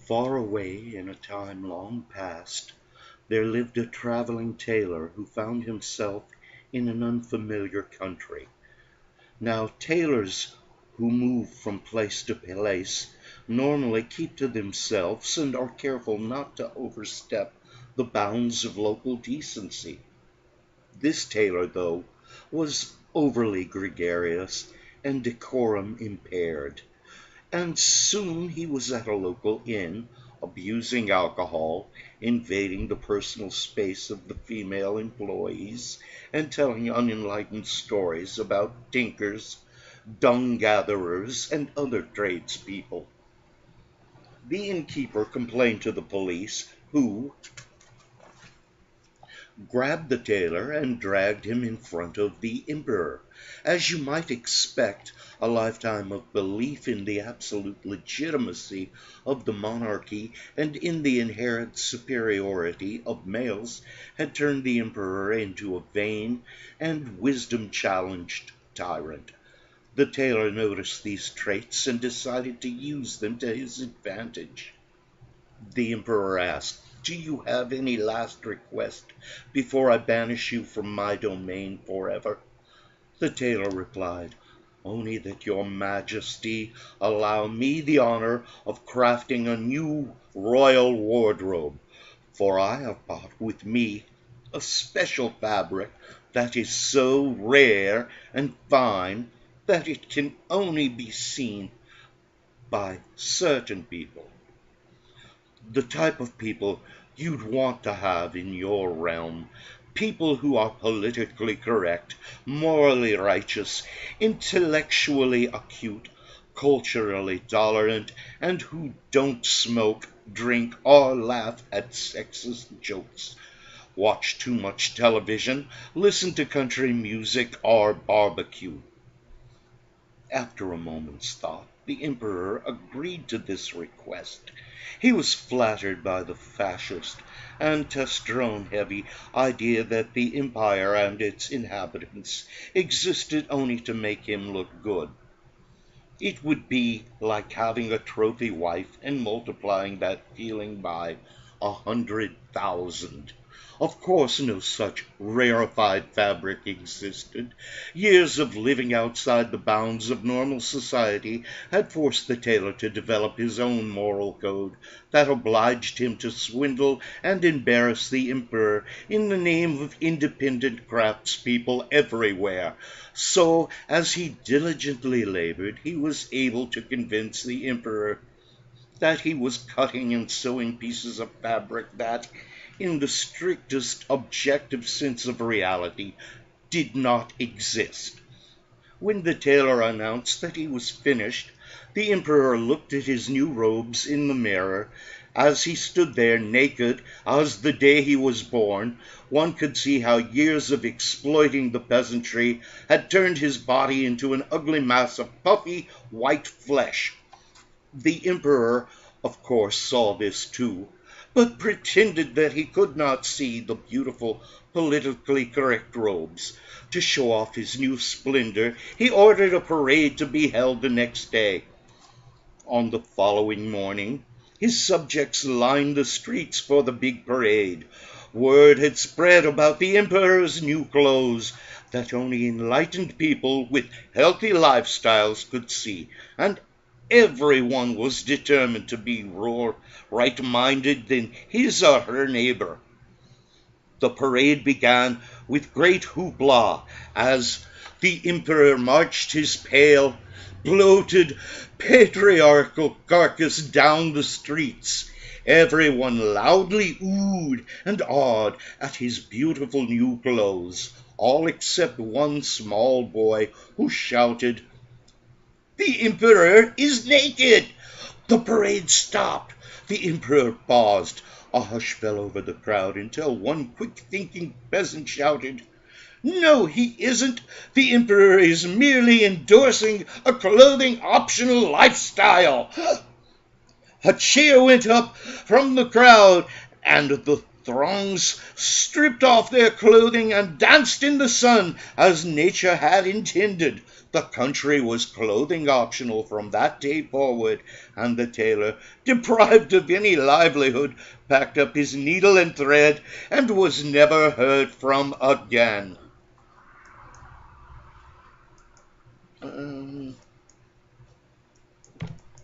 Far away in a time long past, there lived a traveling tailor who found himself in an unfamiliar country. Now, tailors who move from place to place normally keep to themselves and are careful not to overstep the bounds of local decency. This tailor, though, was overly gregarious and decorum impaired. And soon he was at a local inn, abusing alcohol, invading the personal space of the female employees, and telling unenlightened stories about tinkers, dung gatherers, and other tradespeople. The innkeeper complained to the police, who grabbed the tailor and dragged him in front of the emperor. As you might expect, a lifetime of belief in the absolute legitimacy of the monarchy and in the inherent superiority of males had turned the emperor into a vain and wisdom-challenged tyrant. The tailor noticed these traits and decided to use them to his advantage. The emperor asked, "Do you have any last request before I banish you from my domain forever?" The tailor replied, "Only that your majesty allow me the honor of crafting a new royal wardrobe, for I have brought with me a special fabric that is so rare and fine that it can only be seen by certain people, the type of people you'd want to have in your realm. People who are politically correct, morally righteous, intellectually acute, culturally tolerant, and who don't smoke, drink, or laugh at sexist jokes, watch too much television, listen to country music, or barbecue." After a moment's thought, the emperor agreed to this request. He was flattered by the fascist and testosterone-heavy idea that the empire and its inhabitants existed only to make him look good. It would be like having a trophy wife and multiplying that feeling by 100,000. Of course, no such rarefied fabric existed. Years of living outside the bounds of normal society had forced the tailor to develop his own moral code that obliged him to swindle and embarrass the emperor in the name of independent craftspeople everywhere. So, as he diligently labored, he was able to convince the emperor that he was cutting and sewing pieces of fabric that, in the strictest objective sense of reality, did not exist. When the tailor announced that he was finished, the emperor looked at his new robes in the mirror. As he stood there naked as the day he was born, one could see how years of exploiting the peasantry had turned his body into an ugly mass of puffy white flesh. The emperor, of course, saw this too, but pretended that he could not see the beautiful, politically correct robes. To show off his new splendor, he ordered a parade to be held the next day. On the following morning, his subjects lined the streets for the big parade. Word had spread about the emperor's new clothes that only enlightened people with healthy lifestyles could see, and everyone was determined to be more right-minded than his or her neighbor. The parade began with great hoopla as the emperor marched his pale, bloated, patriarchal carcass down the streets. Everyone loudly oohed and awed at his beautiful new clothes, all except one small boy who shouted, "The emperor is naked!" The parade stopped. The emperor paused. A hush fell over the crowd until one quick-thinking peasant shouted, "No, he isn't. The emperor is merely endorsing a clothing optional lifestyle." A cheer went up from the crowd, and the Throngs stripped off their clothing and danced in the sun as nature had intended. The country was clothing optional from that day forward, and the tailor, deprived of any livelihood, packed up his needle and thread and was never heard from again.